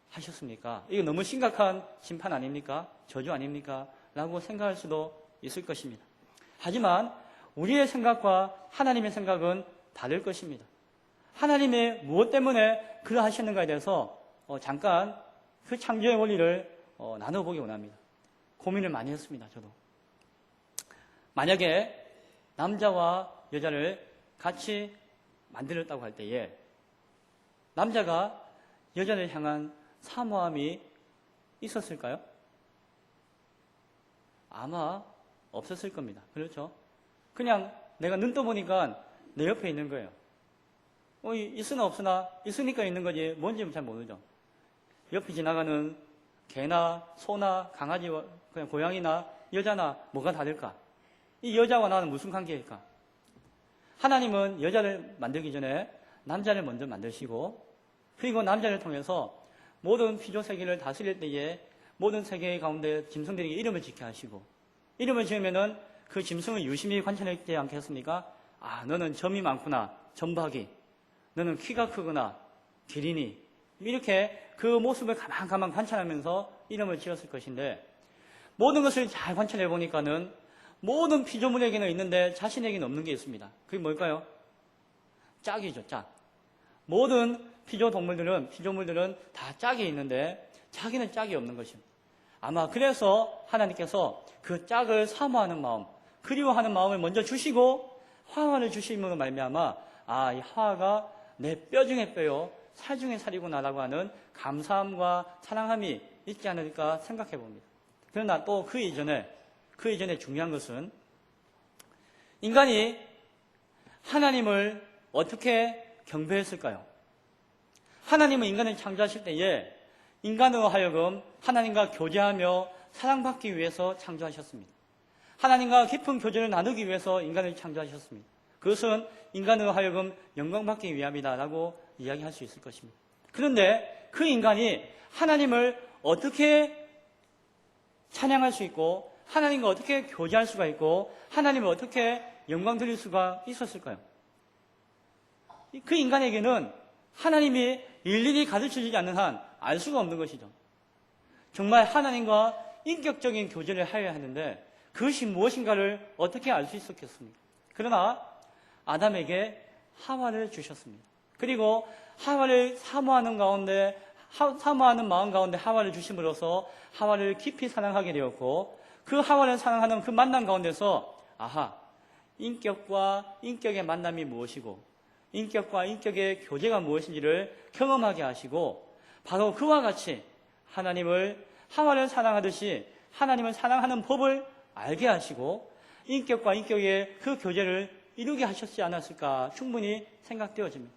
하셨습니까? 이거 너무 심각한 심판 아닙니까? 저주 아닙니까? 라고 생각할 수도 있을 것입니다. 하지만 우리의 생각과 하나님의 생각은 다를 것입니다. 하나님의 무엇 때문에 그러하셨는가에 대해서 잠깐 그 창조의 원리를 나눠보기 원합니다. 고민을 많이 했습니다. 저도. 만약에 남자와 여자를 같이 만들었다고 할 때에 남자가 여자를 향한 사모함이 있었을까요? 아마 없었을 겁니다. 그렇죠? 그냥 내가 눈 떠보니까 내 옆에 있는 거예요. 있으나 없으나 있으니까 있는 거지 뭔지 잘 모르죠. 옆에 지나가는 개나 소나 강아지, 그냥 고양이나 여자나 뭐가 다를까? 이 여자와 나는 무슨 관계일까? 하나님은 여자를 만들기 전에 남자를 먼저 만드시고 그리고 남자를 통해서 모든 피조세계를 다스릴 때에 모든 세계 가운데 짐승들에게 이름을 짓게 하시고 이름을 지으면은 그 짐승을 유심히 관찰했지 않겠습니까? 너는 점이 많구나, 점박이. 너는 키가 크구나, 기린이. 이렇게 그 모습을 가만 관찰하면서 이름을 지었을 것인데 모든 것을 잘 관찰해 보니까는 모든 피조물에게는 있는데 자신에게는 없는 게 있습니다. 그게 뭘까요? 짝이죠, 짝. 모든 피조물들은 다 짝이 있는데 자기는 짝이 없는 것입니다. 아마 그래서 하나님께서 그 짝을 사모하는 마음, 그리워하는 마음을 먼저 주시고 하와를 주심으로 말미암아 이 하와가 내 뼈 중에 뼈요, 살 중에 살이구나라고 하는 감사함과 사랑함이 있지 않을까 생각해 봅니다. 그러나 또 그 이전에 중요한 것은 인간이 하나님을 어떻게 경배했을까요? 하나님은 인간을 창조하실 때에 인간으로 하여금 하나님과 교제하며 사랑받기 위해서 창조하셨습니다. 하나님과 깊은 교제를 나누기 위해서 인간을 창조하셨습니다. 그것은 인간으로 하여금 영광받기 위함이다라고 이야기할 수 있을 것입니다. 그런데 그 인간이 하나님을 어떻게 찬양할 수 있고 하나님과 어떻게 교제할 수가 있고 하나님을 어떻게 영광 드릴 수가 있었을까요? 그 인간에게는 하나님이 일일이 가르쳐주지 않는 한 알 수가 없는 것이죠. 정말 하나님과 인격적인 교제를 해야 하는데 그것이 무엇인가를 어떻게 알 수 있었겠습니까? 그러나 아담에게 하와를 주셨습니다. 그리고 하와를 사모하는 마음 가운데 하와를 주심으로써 하와를 깊이 사랑하게 되었고 그 하와를 사랑하는 그 만남 가운데서 인격과 인격의 만남이 무엇이고 인격과 인격의 교제가 무엇인지를 경험하게 하시고 바로 그와 같이 하와를 사랑하듯이 하나님을 사랑하는 법을 알게 하시고 인격과 인격의 그 교제를 이루게 하셨지 않았을까 충분히 생각되어집니다.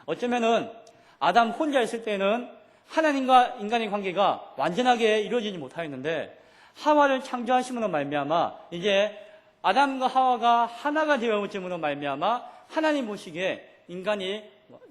어쩌면은 아담 혼자 있을 때는 하나님과 인간의 관계가 완전하게 이루어지지 못하였는데 하와를 창조하심으로 말미암아 이제 아담과 하와가 하나가 되어짐으로 말미암아 하나님 보시기에 인간이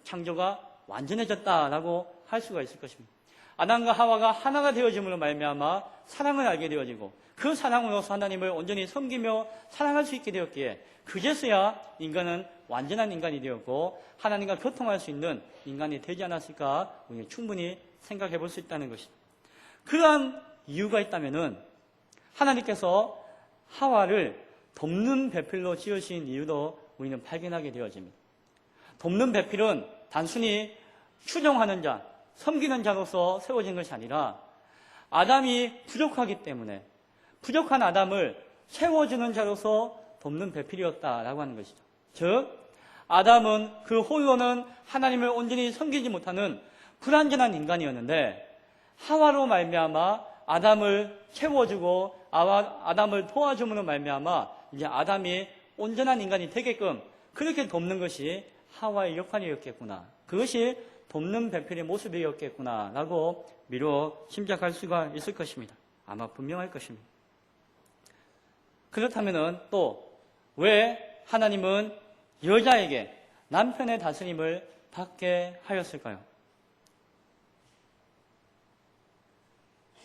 창조가 완전해졌다라고 할 수가 있을 것입니다. 아담과 하와가 하나가 되어짐으로 말미암아 사랑을 알게 되어지고 그 사랑으로서 하나님을 온전히 섬기며 사랑할 수 있게 되었기에 그제서야 인간은 완전한 인간이 되었고 하나님과 교통할 수 있는 인간이 되지 않았을까 우리는 충분히 생각해 볼 수 있다는 것입니다. 그러한 이유가 있다면은 하나님께서 하와를 돕는 배필로 지으신 이유도 우리는 발견하게 되어집니다. 돕는 배필은 단순히 추종하는 자, 섬기는 자로서 세워진 것이 아니라 아담이 부족하기 때문에 부족한 아담을 채워주는 자로서 돕는 배필이었다라고 하는 것이죠. 즉 아담은 그 홀로는 하나님을 온전히 섬기지 못하는 불완전한 인간이었는데 하와로 말미암아 아담을 채워주고 아담을 도와줌으로 말미암아 이제 아담이 온전한 인간이 되게끔 그렇게 돕는 것이 하와의 역할이었겠구나. 그것이 돕는 배필의 모습이었겠구나라고 미루어 짐작할 수가 있을 것입니다. 아마 분명할 것입니다. 그렇다면은 또 왜 하나님은 여자에게 남편의 다스림을 받게 하였을까요?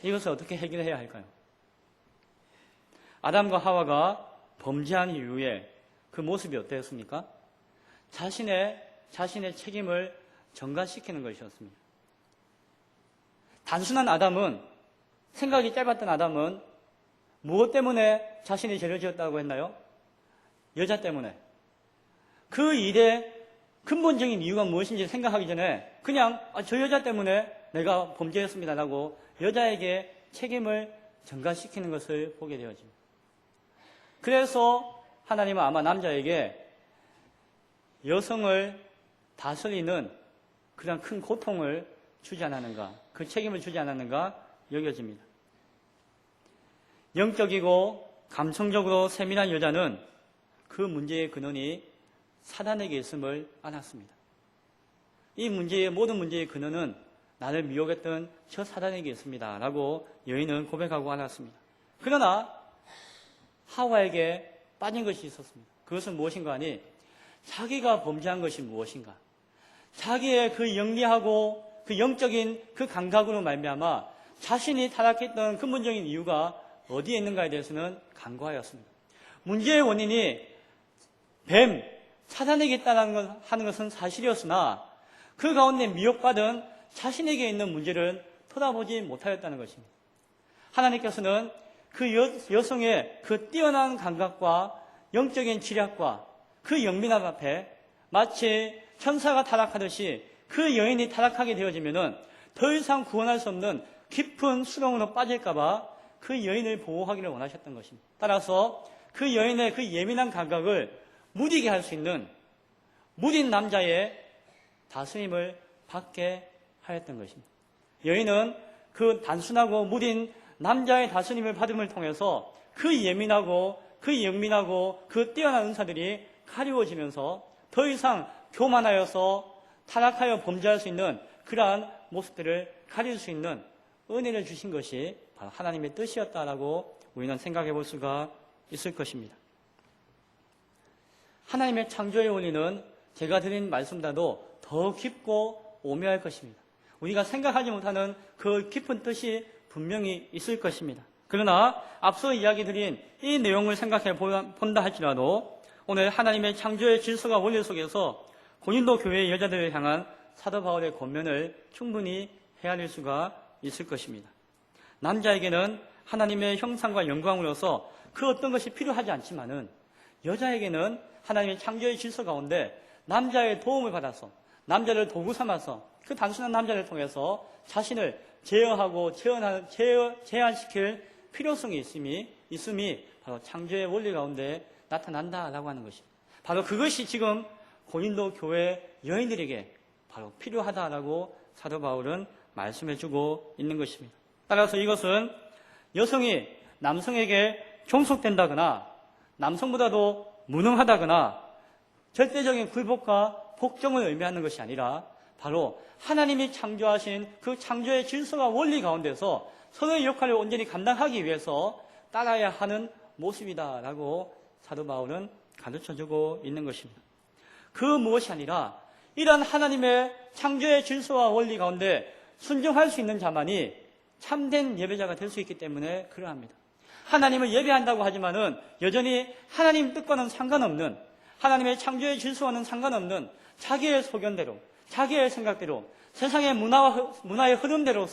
이것을 어떻게 해결해야 할까요? 아담과 하와가 범죄한 이후에 그 모습이 어땠습니까? 자신의 책임을 전가시키는 것이었습니다. 단순한 아담은, 생각이 짧았던 아담은 무엇 때문에 자신이 죄를 지었다고 했나요? 여자 때문에. 그 일의 근본적인 이유가 무엇인지 생각하기 전에 그냥 저 여자 때문에 내가 범죄했습니다라고 여자에게 책임을 전가시키는 것을 보게 되어집니다. 그래서 하나님은 아마 남자에게 여성을 다스리는 그런 큰 고통을 주지 않았는가, 그 책임을 주지 않았는가 여겨집니다. 영적이고 감성적으로 세밀한 여자는 그 문제의 근원이 사단에게 있음을 알았습니다. 이 모든 문제의 근원은 나를 미혹했던 저 사단에게 있습니다. 라고 여인은 고백하고 알았습니다. 그러나 하와에게 빠진 것이 있었습니다. 그것은 무엇인가 하니 자기가 범죄한 것이 무엇인가, 자기의 그 영리하고 그 영적인 그 감각으로 말미암아 자신이 타락했던 근본적인 이유가 어디에 있는가에 대해서는 간과하였습니다. 문제의 원인이 사단에게 있다는 하는 것은 사실이었으나 그 가운데 미혹받은 자신에게 있는 문제를 돌아보지 못하였다는 것입니다. 하나님께서는 그 여성의 그 뛰어난 감각과 영적인 지략과 그 영민함 앞에 마치 천사가 타락하듯이 그 여인이 타락하게 되어지면은 더 이상 구원할 수 없는 깊은 수렁으로 빠질까봐 그 여인을 보호하기를 원하셨던 것입니다. 따라서 그 여인의 그 예민한 감각을 무디게 할 수 있는 무딘 남자의 다스림을 받게 하였던 것입니다. 여인은 그 단순하고 무딘 남자의 다스림을 받음을 통해서 그 예민하고 그 영민하고 그 뛰어난 은사들이 가리워지면서 더 이상 교만하여서 타락하여 범죄할 수 있는 그러한 모습들을 가릴 수 있는 은혜를 주신 것이 바로 하나님의 뜻이었다라고 우리는 생각해 볼 수가 있을 것입니다. 하나님의 창조의 원리는 제가 드린 말씀보다도 더 깊고 오묘할 것입니다. 우리가 생각하지 못하는 그 깊은 뜻이 분명히 있을 것입니다. 그러나 앞서 이야기 드린 이 내용을 생각해 본다 할지라도 오늘 하나님의 창조의 질서와 원리 속에서 고린도 교회의 여자들을 향한 사도 바울의 권면을 충분히 헤아릴 수가 있을 것입니다. 남자에게는 하나님의 형상과 영광으로서 그 어떤 것이 필요하지 않지만은 여자에게는 하나님의 창조의 질서 가운데 남자의 도움을 받아서 남자를 도구 삼아서 그 단순한 남자를 통해서 자신을 제어하고 제한시킬 필요성이 있음이 바로 창조의 원리 가운데 나타난다라고 하는 것입니다. 바로 그것이 지금 고린도 교회 여인들에게 바로 필요하다라고 사도 바울은 말씀해주고 있는 것입니다. 따라서 이것은 여성이 남성에게 종속된다거나 남성보다도 무능하다거나 절대적인 굴복과 복종을 의미하는 것이 아니라 바로 하나님이 창조하신 그 창조의 질서와 원리 가운데서 서로의 역할을 온전히 감당하기 위해서 따라야 하는 모습이다라고 사도 바울은 가르쳐주고 있는 것입니다. 그 무엇이 아니라 이러한 하나님의 창조의 질서와 원리 가운데 순종할 수 있는 자만이 참된 예배자가 될 수 있기 때문에 그러합니다. 하나님을 예배한다고 하지만은 여전히 하나님 뜻과는 상관없는, 하나님의 창조의 질서와는 상관없는 자기의 소견대로, 자기의 생각대로, 세상의 문화의 흐름대로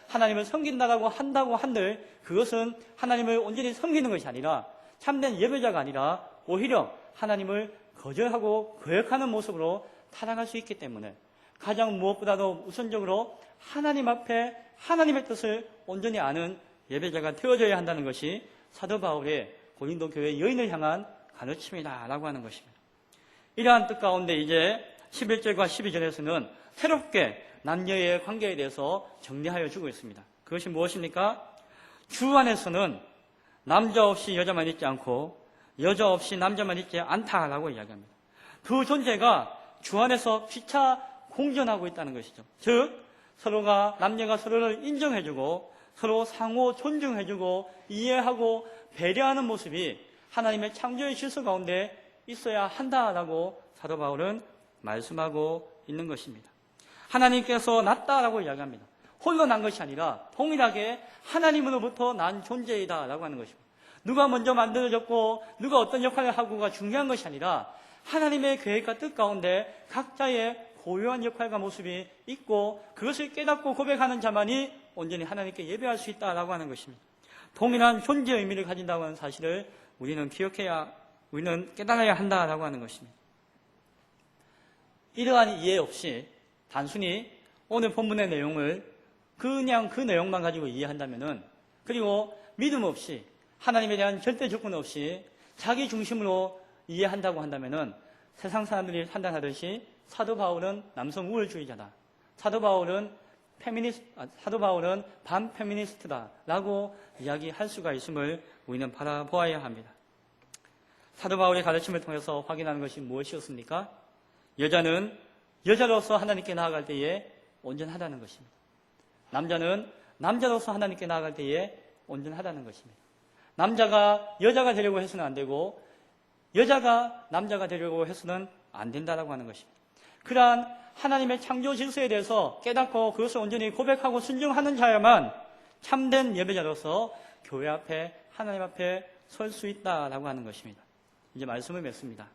하나님을 섬긴다고 한다고 한들 그것은 하나님을 온전히 섬기는 것이 아니라 참된 예배자가 아니라 오히려 하나님을 거절하고 거역하는 모습으로 타락할 수 있기 때문에 가장 무엇보다도 우선적으로 하나님 앞에 하나님의 뜻을 온전히 아는 예배자가 되어져야 한다는 것이 사도 바울의 고린도 교회 여인을 향한 가르침이다라고 하는 것입니다. 이러한 뜻 가운데 이제 11절과 12절에서는 새롭게 남녀의 관계에 대해서 정리하여 주고 있습니다. 그것이 무엇입니까? 주 안에서는 남자 없이 여자만 있지 않고 여자 없이 남자만 있지 않다라고 이야기합니다. 두 존재가 주 안에서 피차 공존하고 있다는 것이죠. 즉 남녀가 서로를 인정해주고 서로 상호 존중해주고 이해하고 배려하는 모습이 하나님의 창조의 질서 가운데 있어야 한다라고 사도 바울은 말씀하고 있는 것입니다. 하나님께서 낳았다라고 이야기합니다. 홀로 난 것이 아니라 동일하게 하나님으로부터 난 존재이다라고 하는 것입니다. 누가 먼저 만들어졌고 누가 어떤 역할을 하고가 중요한 것이 아니라 하나님의 계획과 뜻 가운데 각자의 고유한 역할과 모습이 있고 그것을 깨닫고 고백하는 자만이 온전히 하나님께 예배할 수 있다라고 하는 것입니다. 동일한 존재의 의미를 가진다고 하는 사실을 우리는 깨달아야 한다라고 하는 것입니다. 이러한 이해 없이 단순히 오늘 본문의 내용을 그냥 그 내용만 가지고 이해한다면은, 그리고 믿음 없이 하나님에 대한 절대 조건 없이 자기 중심으로 이해한다고 한다면은 세상 사람들이 판단하듯이 사도 바울은 남성 우월주의자다, 사도 바울은 반페미니스트다라고 이야기할 수가 있음을 우리는 바라보아야 합니다. 사도 바울의 가르침을 통해서 확인하는 것이 무엇이었습니까? 여자는 여자로서 하나님께 나아갈 때에 온전하다는 것입니다. 남자는 남자로서 하나님께 나아갈 때에 온전하다는 것입니다. 남자가 여자가 되려고 해서는 안 되고 여자가 남자가 되려고 해서는 안 된다라고 하는 것입니다. 그러한 하나님의 창조 질서에 대해서 깨닫고 그것을 온전히 고백하고 순종하는 자야만 참된 예배자로서 교회 앞에 하나님 앞에 설 수 있다라고 하는 것입니다. 이제 말씀을 맺습니다.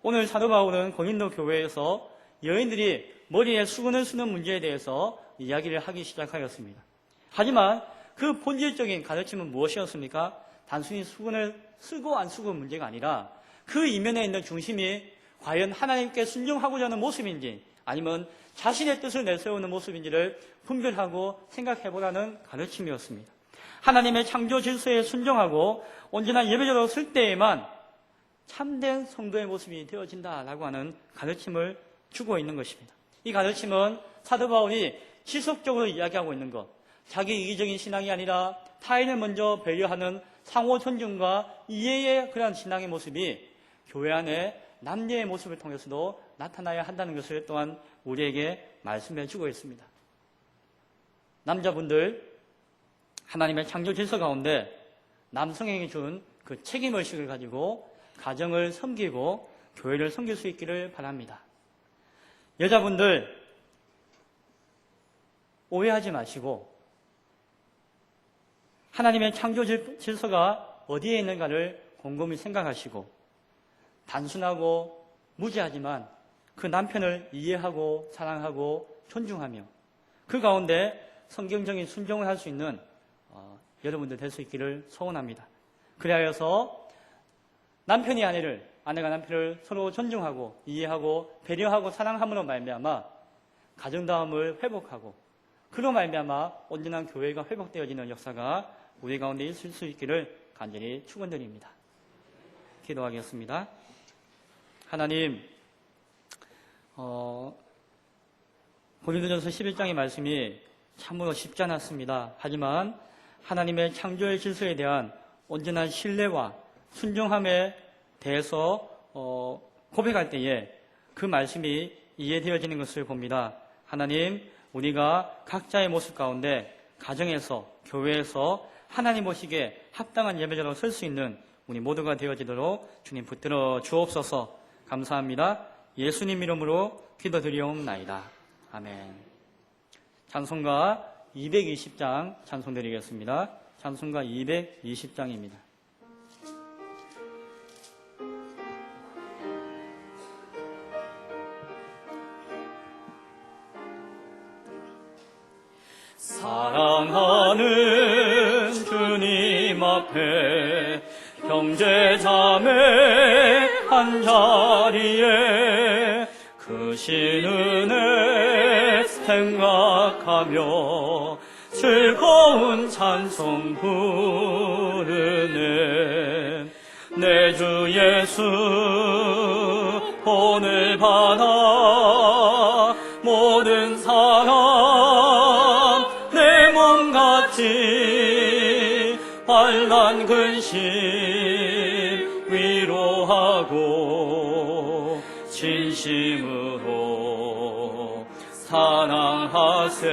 오늘 사도 바울은 고린도 교회에서 여인들이 머리에 수건을 쓰는 문제에 대해서 이야기를 하기 시작하였습니다. 하지만 그 본질적인 가르침은 무엇이었습니까? 단순히 수건을 쓰고 안 쓰고 문제가 아니라 그 이면에 있는 중심이 과연 하나님께 순종하고자 하는 모습인지 아니면 자신의 뜻을 내세우는 모습인지를 분별하고 생각해보라는 가르침이었습니다. 하나님의 창조 질서에 순종하고 온전한 예배자로 쓸 때에만 참된 성도의 모습이 되어진다라고 하는 가르침을 주고 있는 것입니다. 이 가르침은 사도 바울이 지속적으로 이야기하고 있는 것, 자기 이기적인 신앙이 아니라 타인을 먼저 배려하는 상호 존중과 이해의 그러한 신앙의 모습이 교회 안에 남녀의 모습을 통해서도 나타나야 한다는 것을 또한 우리에게 말씀해 주고 있습니다. 남자분들, 하나님의 창조 질서 가운데 남성에게 준 그 책임의식을 가지고 가정을 섬기고 교회를 섬길 수 있기를 바랍니다. 여자분들, 오해하지 마시고 하나님의 창조 질서가 어디에 있는가를 곰곰이 생각하시고 단순하고 무지하지만 그 남편을 이해하고 사랑하고 존중하며 그 가운데 성경적인 순종을 할 수 있는 여러분들 될 수 있기를 소원합니다. 그리하여서 남편이 아내가 남편을 서로 존중하고 이해하고 배려하고 사랑함으로 말미암아 가정다움을 회복하고 그로 말미암아 온전한 교회가 회복되어지는 역사가 우리 가운데 있을 수 있기를 간절히 축원드립니다. 기도하겠습니다. 하나님, 고린도전서 11장의 말씀이 참으로 쉽지 않았습니다. 하지만 하나님의 창조의 질서에 대한 온전한 신뢰와 순종함에 대해서 고백할 때에 그 말씀이 이해되어지는 것을 봅니다. 하나님, 우리가 각자의 모습 가운데 가정에서, 교회에서 하나님 보시기에 합당한 예배자로 설 수 있는 우리 모두가 되어지도록 주님 붙들어 주옵소서. 감사합니다. 예수님 이름으로 기도드리옵나이다. 아멘. 찬송가 220장 찬송드리겠습니다. 찬송가 220장입니다. 사랑하는 주님 앞에 형제 자매 한자리에 크신 은혜 생각하며 즐거운 찬송 부르네. 내 주 예수 오늘 받아 모든 사람 내 몸같이 환난 근심 위로하고 진심으로 사랑하세.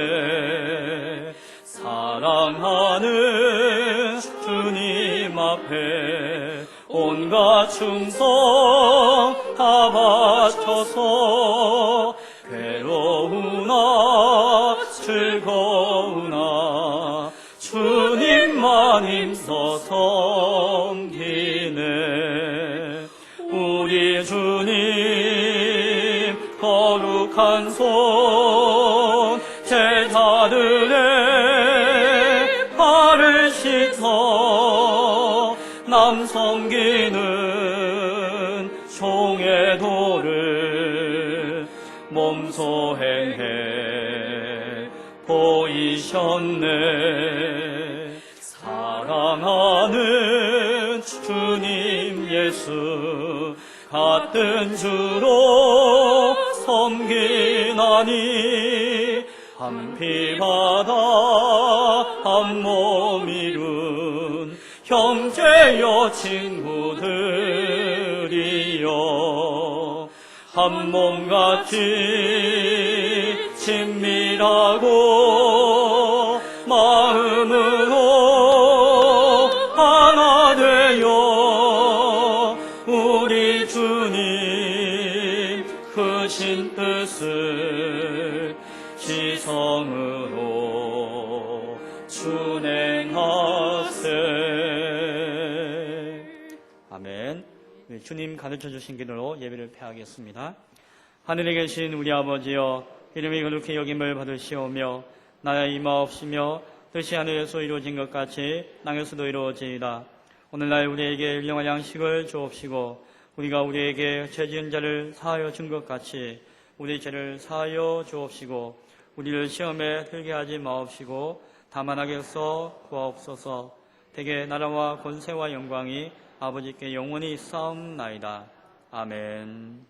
사랑하는 주님 앞에 온갖 충성 다 바쳐서 괴로우나 즐거우나 주님만 힘써 섬기네. 우리 주님 거룩한 손 제자들의 발을 씻어 남 섬기는 종의 도를 몸소 행해 보이셨네. 사랑하는 주님 예수 같은 주로 섬기나니 한 피 바다 한 몸 이룬 형제여 친구들이여 한 몸같이 친밀하고 마음으로 하나 되어 우리 주님 크신 뜻을 지성으로 준행하세. 아멘. 주님 가르쳐 주신 길로 예배를 폐하겠습니다. 하늘에 계신 우리 아버지여, 이름이 거룩히 여김을 받으시오며 나의 임하옵시며 뜻이 하늘에서 이루어진 것 같이 땅에서도 이루어지이다. 오늘날 우리에게 일용할 양식을 주옵시고 우리가 우리에게 죄 지은 자를 사하여 준 것 같이 우리 죄를 사하여 주옵시고 우리를 시험에 들게 하지 마옵시고 다만 악에서 구하옵소서. 대개 나라와 권세와 영광이 아버지께 영원히 싸움나이다. 아멘.